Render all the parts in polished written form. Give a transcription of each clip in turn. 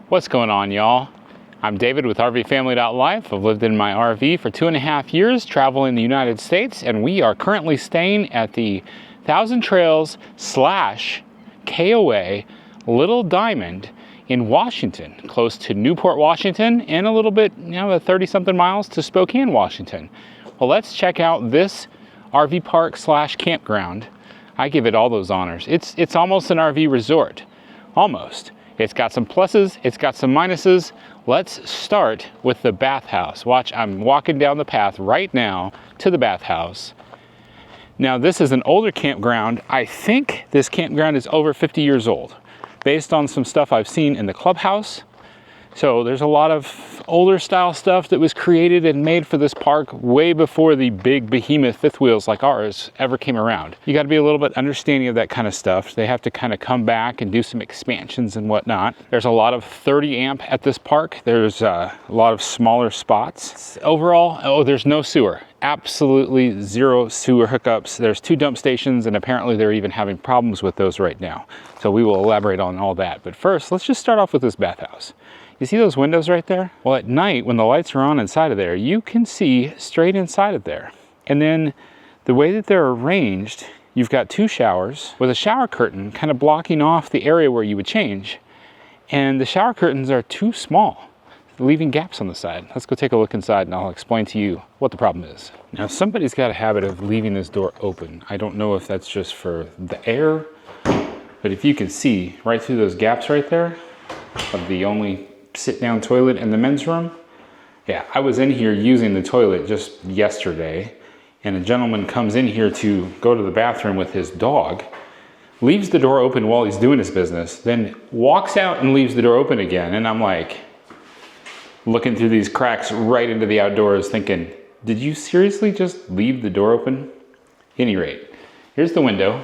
What's going on, y'all? I'm David with RV Family.Life. I've lived in my RV for 2.5 years, traveling the United States, and we are currently staying at the Thousand Trails / KOA Little Diamond in Washington, close to Newport, Washington, and a little bit, 30-something miles to Spokane, Washington. Well, let's check out this RV park / campground. I give it all those honors. It's almost an RV resort, almost. It's got some pluses, it's got some minuses. Let's start with the bathhouse. Watch, I'm walking down the path right now to the bathhouse. Now, this is an older campground. I think this campground is over 50 years old, based on some stuff I've seen in the clubhouse. So there's a lot of older style stuff that was created and made for this park way before the big behemoth fifth wheels like ours ever came around. You got to be a little bit understanding of that kind of stuff. They have to kind of come back and do some expansions and whatnot. There's a lot of 30 amp at this park. There's a lot of smaller spots. Overall, there's no sewer. Absolutely zero sewer hookups. There's 2 dump stations, and apparently they're even having problems with those right now. So we will elaborate on all that. But first, let's just start off with this bathhouse. You see those windows right there? Well, at night, when the lights are on inside of there, you can see straight inside of there. And then the way that they're arranged, you've got 2 showers with a shower curtain kind of blocking off the area where you would change. And the shower curtains are too small, leaving gaps on the side. Let's go take a look inside and I'll explain to you what the problem is. Now, somebody's got a habit of leaving this door open. I don't know if that's just for the air, but if you can see right through those gaps right there of the only sit-down toilet in the men's room. Yeah, I was in here using the toilet just yesterday, and a gentleman comes in here to go to the bathroom with his dog, leaves the door open while he's doing his business, then walks out and leaves the door open again. And I'm like, looking through these cracks right into the outdoors thinking, did you seriously just leave the door open? At any rate, here's the window,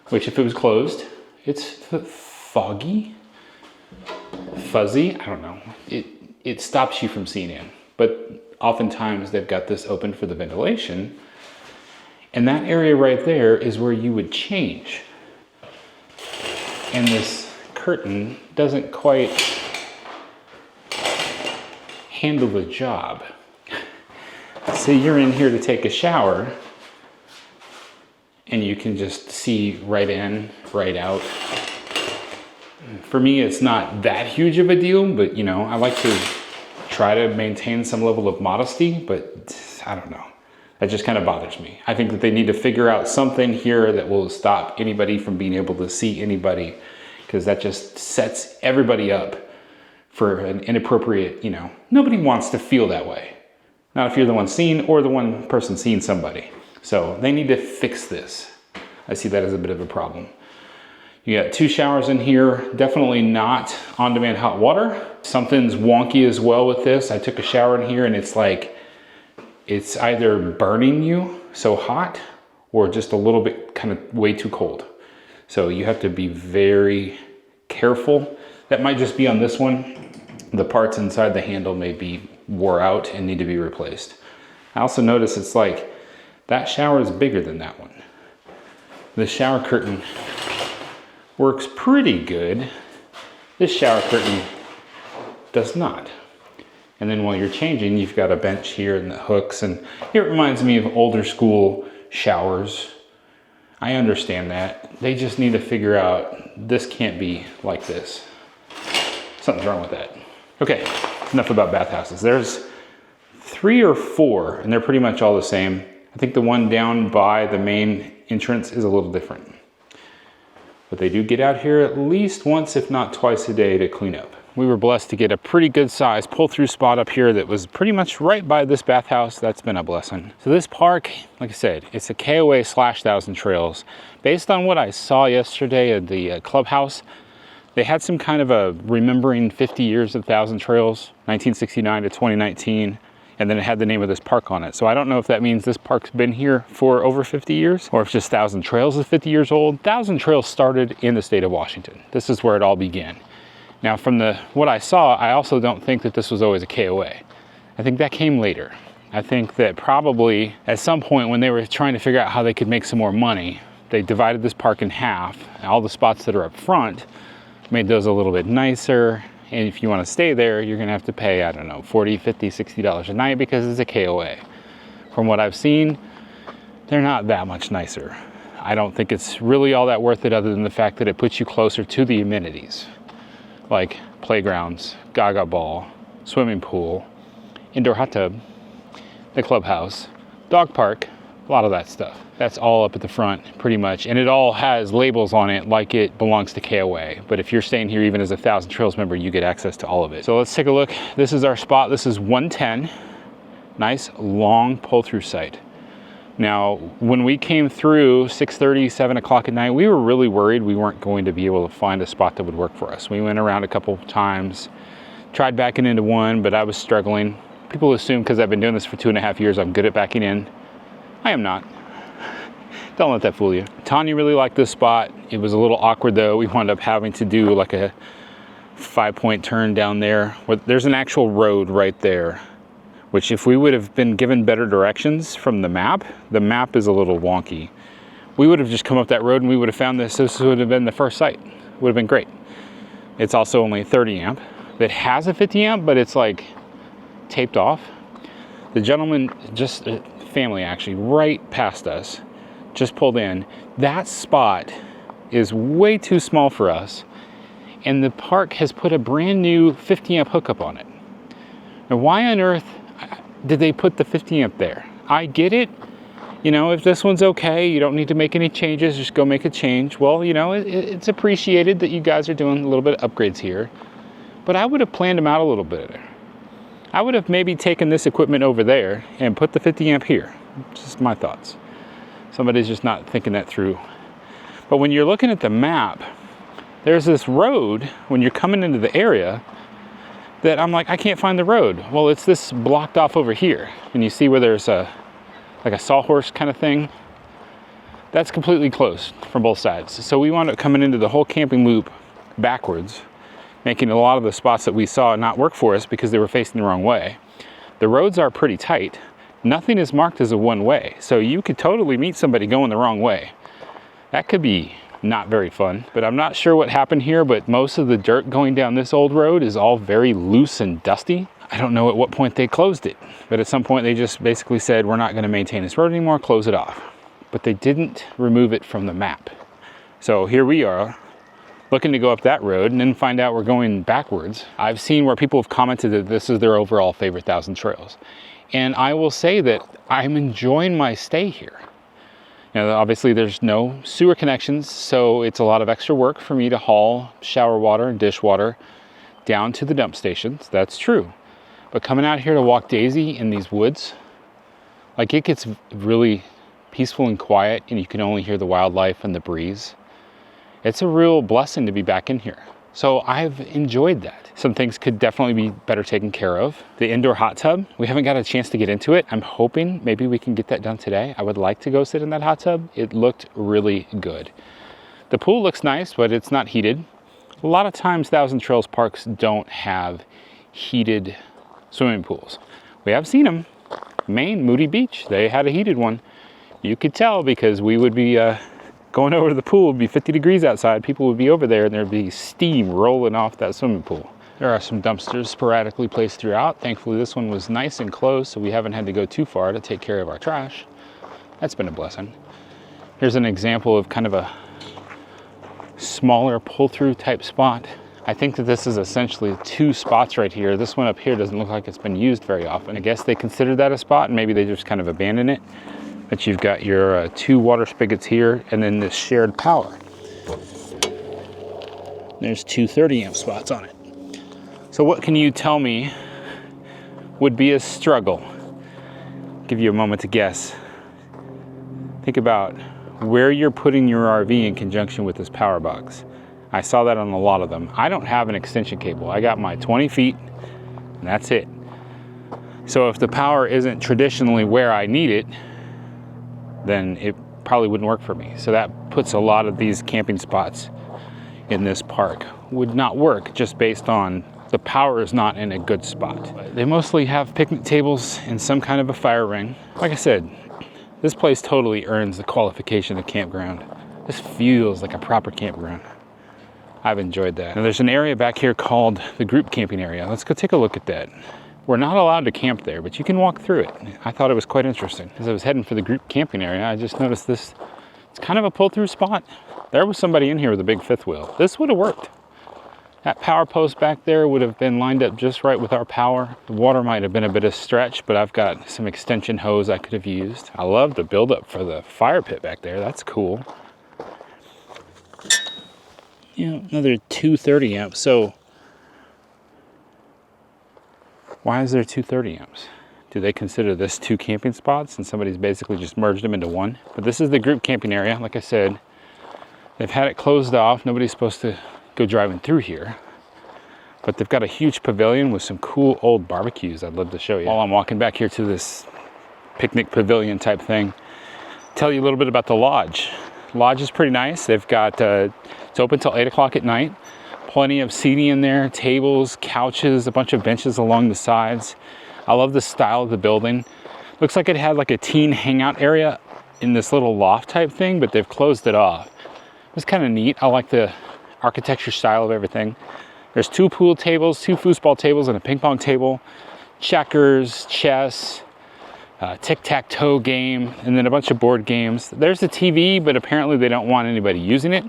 which if it was closed, it's foggy, fuzzy, I don't know. It stops you from seeing in. But oftentimes they've got this open for the ventilation. And that area right there is where you would change. And this curtain doesn't quite handle the job. So you're in here to take a shower and you can just see right in, right out. For me, it's not that huge of a deal, but I like to try to maintain some level of modesty, but I don't know. That just kind of bothers me. I think that they need to figure out something here that will stop anybody from being able to see anybody, because that just sets everybody up for an inappropriate, nobody wants to feel that way. Not if you're the one seen or the one person seeing somebody. So they need to fix this. I see that as a bit of a problem. You got 2 showers in here, definitely not on-demand hot water. Something's wonky as well with this. I took a shower in here and it's like, it's either burning you so hot or just a little bit kind of way too cold. So you have to be very careful. That might just be on this one. The parts inside the handle may be wore out and need to be replaced. I also notice it's like, that shower is bigger than that one. The shower curtain works pretty good. This shower curtain does not. And then while you're changing, you've got a bench here and the hooks, and it reminds me of older school showers. I understand that. They just need to figure out, this can't be like this. Something's wrong with that. Okay, enough about bathhouses. There's 3 or 4, and they're pretty much all the same. I think the one down by the main entrance is a little different. But they do get out here at least once, if not twice a day, to clean up. We were blessed to get a pretty good size pull-through spot up here that was pretty much right by this bathhouse. That's been a blessing. So this park, like I said, it's a KOA / Thousand Trails. Based on what I saw yesterday at the clubhouse, they had some kind of a remembering 50 years of Thousand Trails, 1969 to 2019. And then it had the name of this park on it. So I don't know if that means this park's been here for over 50 years or if just Thousand Trails is 50 years old. Thousand Trails started in the state of Washington. This is where it all began. Now from what I saw, I also don't think that this was always a KOA. I think that came later. I think that probably at some point when they were trying to figure out how they could make some more money, they divided this park in half. All the spots that are up front, made those a little bit nicer, And if you want to stay there, you're going to have to pay, I don't know, $40, $50, $60 a night because it's a KOA. From what I've seen, they're not that much nicer. I don't think it's really all that worth it other than the fact that it puts you closer to the amenities, like playgrounds, gaga ball, swimming pool, indoor hot tub, the clubhouse, dog park, a lot of that stuff. That's all up at the front pretty much, and it all has labels on it like it belongs to KOA. But if you're staying here even as a Thousand Trails member, you get access to all of it. So let's take a look. This is our spot. This is 110. Nice long pull-through site. Now, when we came through 6:30, 7 o'clock at night, we were really worried we weren't going to be able to find a spot that would work for us. We went around a couple of times, tried backing into one, but I was struggling. People assume because I've been doing this for 2.5 years, I'm good at backing in. I am not. Don't let that fool you. Tanya really liked this spot. It was a little awkward though. We wound up having to do like a 5-point turn down there. There's an actual road right there, which if we would have been given better directions from the map is a little wonky. We would have just come up that road and we would have found this. This would have been the first site. Would have been great. It's also only 30 amp. It has a 50 amp, but it's like taped off. The gentleman, just family actually, right past us, just pulled in. That spot is way too small for us, and the park has put a brand new 50 amp hookup on it. Now, why on earth did they put the 50 amp there? I get it. You know, if this one's okay, you don't need to make any changes, just go make a change. Well, you know, it's appreciated that you guys are doing a little bit of upgrades here, but I would have planned them out a little bit. I would have maybe taken this equipment over there and put the 50 amp here. Just my thoughts. Somebody's just not thinking that through. But when you're looking at the map, there's this road when you're coming into the area that I'm like, I can't find the road. Well, it's this blocked off over here. And you see where there's like a sawhorse kind of thing. That's completely closed from both sides. So we wound up coming into the whole camping loop backwards, making a lot of the spots that we saw not work for us because they were facing the wrong way. The roads are pretty tight. Nothing is marked as a one-way, so you could totally meet somebody going the wrong way. That could be not very fun, but I'm not sure what happened here, but most of the dirt going down this old road is all very loose and dusty. I don't know at what point they closed it, but at some point they just basically said, we're not going to maintain this road anymore, close it off. But they didn't remove it from the map. So here we are, looking to go up that road and then find out we're going backwards. I've seen where people have commented that this is their overall favorite Thousand Trails. And I will say that I'm enjoying my stay here. You know, obviously there's no sewer connections, so it's a lot of extra work for me to haul shower water and dishwater down to the dump stations. That's true. But coming out here to walk Daisy in these woods, like it gets really peaceful and quiet and you can only hear the wildlife and the breeze. It's a real blessing to be back in here. So I've enjoyed that. Some things could definitely be better taken care of. The indoor hot tub, we haven't got a chance to get into it. I'm hoping maybe we can get that done today. I would like to go sit in that hot tub. It looked really good. The pool looks nice, but it's not heated. A lot of times Thousand Trails parks don't have heated swimming pools. We have seen them. Maine, Moody Beach, they had a heated one. You could tell because we would be going over to the pool, it'd be 50 degrees outside. People would be over there and there'd be steam rolling off that swimming pool. There are some dumpsters sporadically placed throughout. Thankfully, this one was nice and close, so we haven't had to go too far to take care of our trash. That's been a blessing. Here's an example of kind of a smaller pull-through type spot. I think that this is essentially 2 spots right here. This one up here doesn't look like it's been used very often. I guess they consider that a spot and maybe they just kind of abandon it. But you've got your 2 water spigots here and then this shared power. There's 2 30 amp spots on it. So what can you tell me would be a struggle? I'll give you a moment to guess. Think about where you're putting your RV in conjunction with this power box. I saw that on a lot of them. I don't have an extension cable. I got my 20 feet and that's it. So if the power isn't traditionally where I need it, then it probably wouldn't work for me. So that puts a lot of these camping spots in this park would not work just based on the power is not in a good spot. They mostly have picnic tables and some kind of a fire ring. Like I said, this place totally earns the qualification of campground. This feels like a proper campground. I've enjoyed that. Now there's an area back here called the group camping area. Let's go take a look at that. We're not allowed to camp there, but you can walk through it. I thought it was quite interesting. As I was heading for the group camping area, I just noticed this. It's kind of a pull-through spot. There was somebody in here with a big fifth wheel. This would have worked. That power post back there would have been lined up just right with our power. The water might have been a bit of a stretch, but I've got some extension hose I could have used. I love the buildup for the fire pit back there. That's cool. Yeah, another 230 amps. So why is there 230 amps? Do they consider this 2 camping spots and somebody's basically just merged them into one? But this is the group camping area. Like I said, they've had it closed off. Nobody's supposed to go driving through here. But they've got a huge pavilion with some cool old barbecues I'd love to show you. While I'm walking back here to this picnic pavilion type thing, tell you a little bit about the lodge. Lodge is pretty nice. They've got, it's open till 8 o'clock at night. Plenty of seating in there, tables, couches, a bunch of benches along the sides. I love the style of the building. Looks like it had like a teen hangout area in this little loft type thing, but they've closed it off. It's kind of neat. I like the architecture style of everything. There's 2 pool tables, 2 foosball tables, and a ping pong table, checkers, chess, tic-tac-toe game, and then a bunch of board games. There's a TV, but apparently they don't want anybody using it.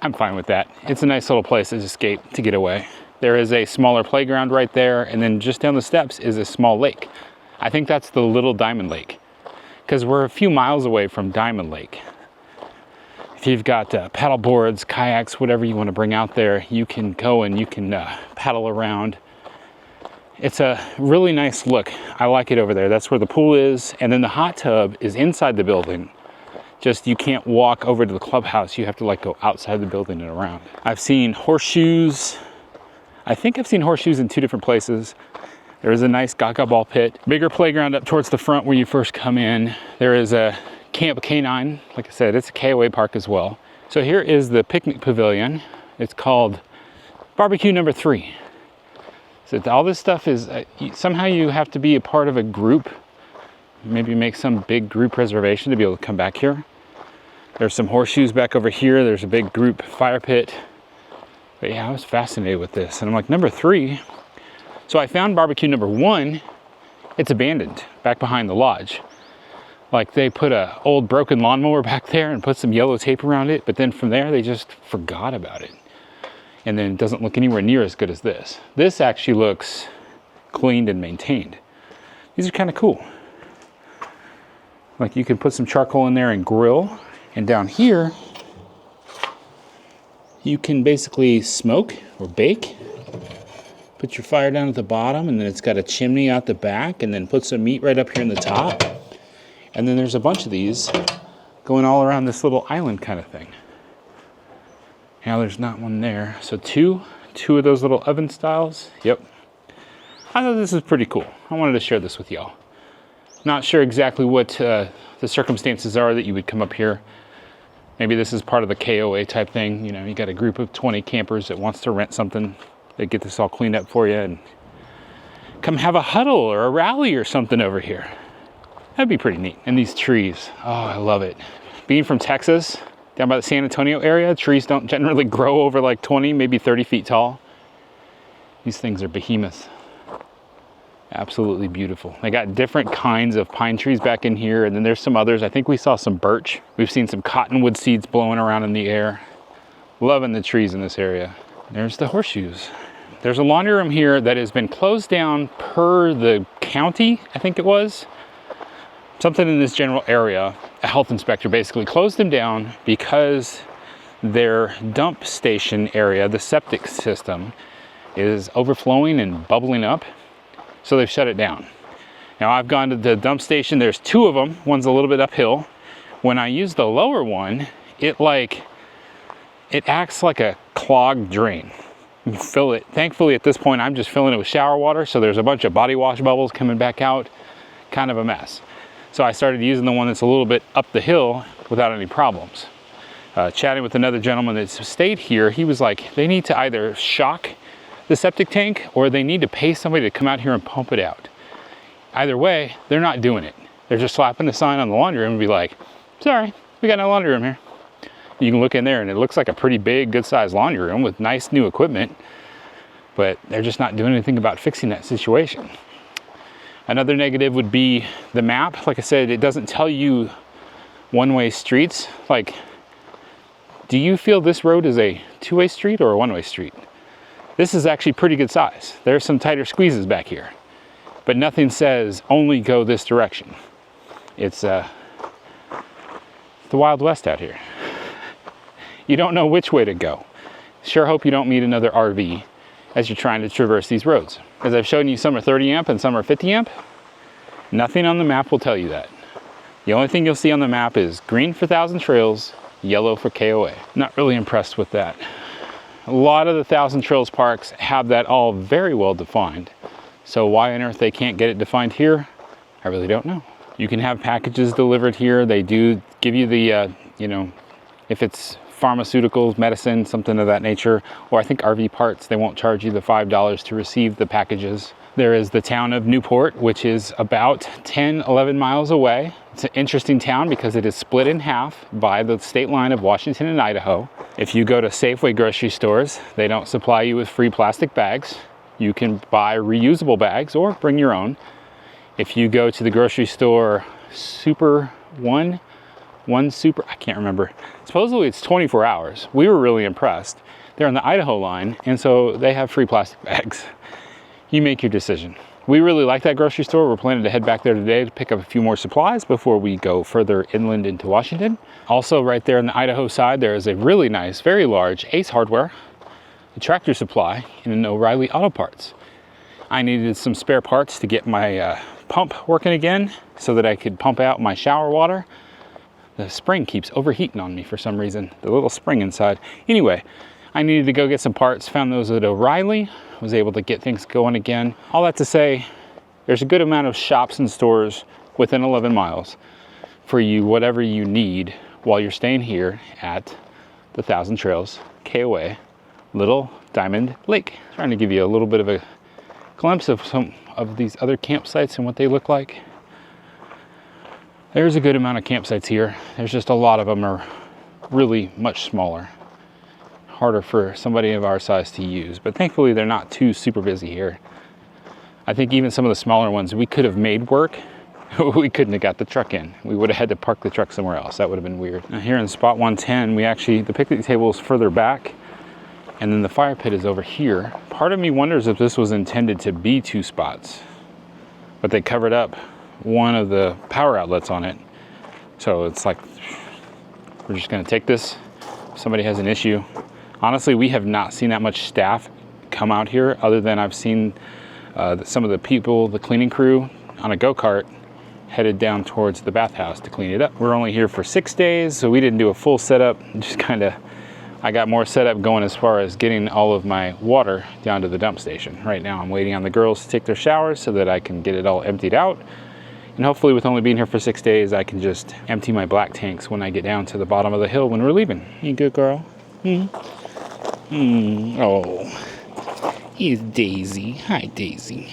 I'm fine with that. It's a nice little place to escape, to get away. There is a smaller playground right there, and then just down the steps is a small lake. I think that's the Little Diamond Lake, because we're a few miles away from Diamond Lake. If you've got paddle boards, kayaks, whatever you want to bring out there, you can go and you can paddle around. It's a really nice look. I like it over there. That's where the pool is, and then the hot tub is inside the building. Just you can't walk over to the clubhouse. You have to like go outside the building and around. I've seen horseshoes. I think I've seen horseshoes in 2 different places. There is a nice gaga ball pit. Bigger playground up towards the front where you first come in. There is a Camp Canine. Like I said, it's a KOA park as well. So here is the picnic pavilion. It's called Barbecue Number 3. So all this stuff is, somehow you have to be a part of a group. Maybe make some big group reservation to be able to come back here. There's some horseshoes back over here. There's a big group fire pit. But yeah, I was fascinated with this. And I'm like, number 3. So I found barbecue number 1. It's abandoned back behind the lodge. Like they put a old broken lawnmower back there and put some yellow tape around it. But then from there, they just forgot about it. And then it doesn't look anywhere near as good as this. This actually looks cleaned and maintained. These are kind of cool. Like you can put some charcoal in there and grill. And down here, you can basically smoke or bake. Put your fire down at the bottom, and then it's got a chimney out the back, and then put some meat right up here in the top. And then there's a bunch of these going all around this little island kind of thing. Now there's not one there. So two of those little oven styles. Yep. I thought this is pretty cool. I wanted to share this with y'all. Not sure exactly what the circumstances are that you would come up here. Maybe this is part of the KOA type thing. You know, you got a group of 20 campers that wants to rent something. They get this all cleaned up for you and come have a huddle or a rally or something over here. That'd be pretty neat. And these trees, oh, I love it. Being from Texas, down by the San Antonio area, trees don't generally grow over like 20, maybe 30 feet tall. These things are behemoths. Absolutely beautiful. They got different kinds of pine trees back in here, and then there's some others. I think we saw some birch. We've seen some cottonwood seeds blowing around in the air. Loving the trees in this area. There's the horseshoes. There's a laundry room here that has been closed down per the county, I think it was. Something in this general area. A health inspector basically closed them down because their dump station area, the septic system, is overflowing and bubbling up. So they've shut it down. Now I've gone to the dump station. There's 2 of them. One's a little bit uphill. When I use the lower one, it acts like a clogged drain. You fill it. Thankfully at this point I'm just filling it with shower water, so there's a bunch of body wash bubbles coming back out. Kind of a mess. So I started using the one that's a little bit up the hill without any problems. Chatting with another gentleman that stayed here, he was like, they need to either shock the septic tank or they need to pay somebody to come out here and pump it out. Either way, they're not doing it. They're just slapping the sign on the laundry room and be like, sorry, we got no laundry room here. You can look in there and it looks like a pretty big, good-sized laundry room with nice new equipment, but they're just not doing anything about fixing that situation. Another negative would be the map. Like I said, it doesn't tell you one-way streets. Like, do you feel this road is a two-way street or a one-way street? This is actually pretty good size. There's some tighter squeezes back here, but nothing says only go this direction. It's the Wild West out here. You don't know which way to go. Sure hope you don't meet another RV as you're trying to traverse these roads. As I've shown you, some are 30 amp and some are 50 amp. Nothing on the map will tell you that. The only thing you'll see on the map is green for 1,000 Trails, yellow for KOA. Not really impressed with that. A lot of the 1,000 Trails parks have that all very well defined. So why on earth they can't get it defined here, I really don't know. You can have packages delivered here. They do give you the, if it's pharmaceuticals, medicine, something of that nature, or I think RV parts, they won't charge you the $5 to receive the packages. There is the town of Newport, which is about 10, 11 miles away. It's an interesting town because it is split in half by the state line of Washington and Idaho. If you go to Safeway grocery stores, they don't supply you with free plastic bags. You can buy reusable bags or bring your own. If you go to the grocery store One Super, I can't remember. Supposedly it's 24 hours. We were really impressed. They're on the Idaho line, and so they have free plastic bags. You make your decision. We really like that grocery store. We're planning to head back there today to pick up a few more supplies before we go further inland into Washington. Also, right there on the Idaho side, there is a really nice, very large Ace Hardware, a Tractor Supply, and an O'Reilly Auto Parts. I needed some spare parts to get my pump working again so that I could pump out my shower water. The spring keeps overheating on me for some reason, the little spring inside. Anyway, I needed to go get some parts, found those at O'Reilly, was able to get things going again. All that to say, there's a good amount of shops and stores within 11 miles for you, whatever you need while you're staying here at the 1,000 Trails, KOA, Little Diamond Lake. Trying to give you a little bit of a glimpse of some of these other campsites and what they look like. There's a good amount of campsites here. There's just a lot of them are really much smaller. Harder for somebody of our size to use, but thankfully they're not too super busy here. I think even some of the smaller ones we could have made work. We couldn't have got the truck in. We would have had to park the truck somewhere else. That would have been weird. Now here in spot 110, the picnic table is further back, and then the fire pit is over here. Part of me wonders if this was intended to be 2 spots, but they covered up one of the power outlets on it. So it's like, we're just gonna take this. If somebody has an issue. Honestly, we have not seen that much staff come out here, other than I've seen some of the people, the cleaning crew on a go-kart headed down towards the bathhouse to clean it up. We're only here for 6 days, so we didn't do a full setup. Just I got more setup going as far as getting all of my water down to the dump station. Right now I'm waiting on the girls to take their showers so that I can get it all emptied out. And hopefully with only being here for 6 days, I can just empty my black tanks when I get down to the bottom of the hill when we're leaving. You good girl? Oh, here's Daisy. Hi, Daisy.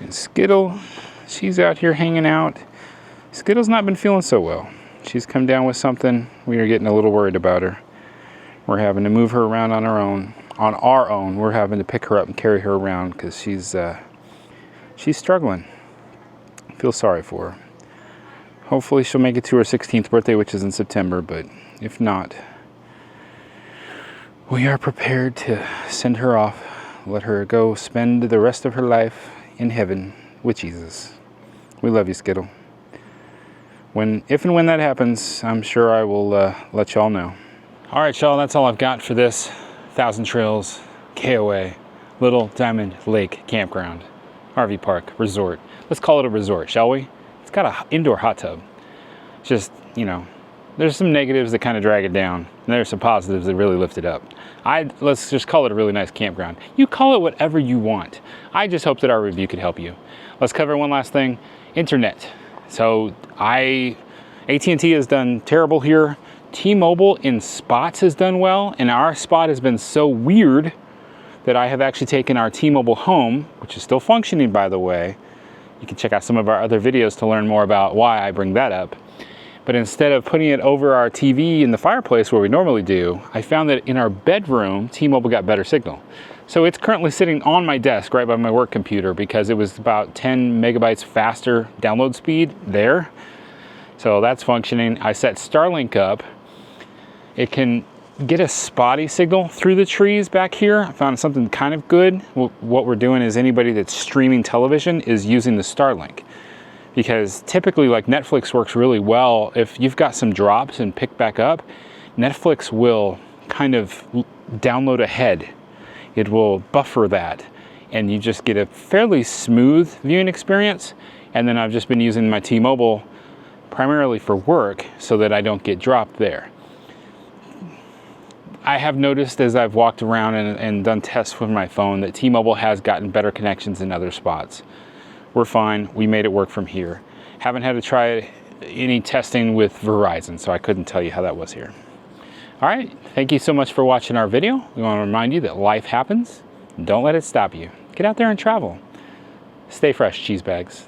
And Skittle, she's out here hanging out. Skittle's not been feeling so well. She's come down with something. We are getting a little worried about her. We're having to move her around on our own. On our own, we're having to pick her up and carry her around because she's struggling. I feel sorry for her. Hopefully she'll make it to her 16th birthday, which is in September, but if not, we are prepared to send her off, let her go spend the rest of her life in heaven with Jesus. We love you, Skittle. If and when that happens, I'm sure I will let y'all know. All right, y'all, that's all I've got for this 1,000 Trails, KOA, Little Diamond Lake Campground, RV Park, Resort. Let's call it a resort, shall we? It's got an indoor hot tub. Just, there's some negatives that kind of drag it down, and there's some positives that really lift it up. Let's just call it a really nice campground. You call it whatever you want. I just hope that our review could help you. Let's cover one last thing, internet. So AT&T has done terrible here. T-Mobile in spots has done well, and our spot has been so weird that I have actually taken our T-Mobile home, which is still functioning, by the way. You can check out some of our other videos to learn more about why I bring that up. But instead of putting it over our TV in the fireplace where we normally do, I found that in our bedroom, T-Mobile got better signal. So it's currently sitting on my desk right by my work computer because it was about 10 megabytes faster download speed there. So that's functioning. I set Starlink up. It can get a spotty signal through the trees back here. I found something kind of good. What we're doing is anybody that's streaming television is using the Starlink. Because typically, like, Netflix works really well. If you've got some drops and pick back up, Netflix will kind of download ahead. It will buffer that, and you just get a fairly smooth viewing experience. And then I've just been using my T-Mobile primarily for work so that I don't get dropped there. I have noticed as I've walked around and done tests with my phone that T-Mobile has gotten better connections in other spots. We're fine. We made it work from here. Haven't had to try any testing with Verizon, so I couldn't tell you how that was here. All right, thank you so much for watching our video. We want to remind you that life happens. Don't let it stop you. Get out there and travel. Stay fresh, cheese bags.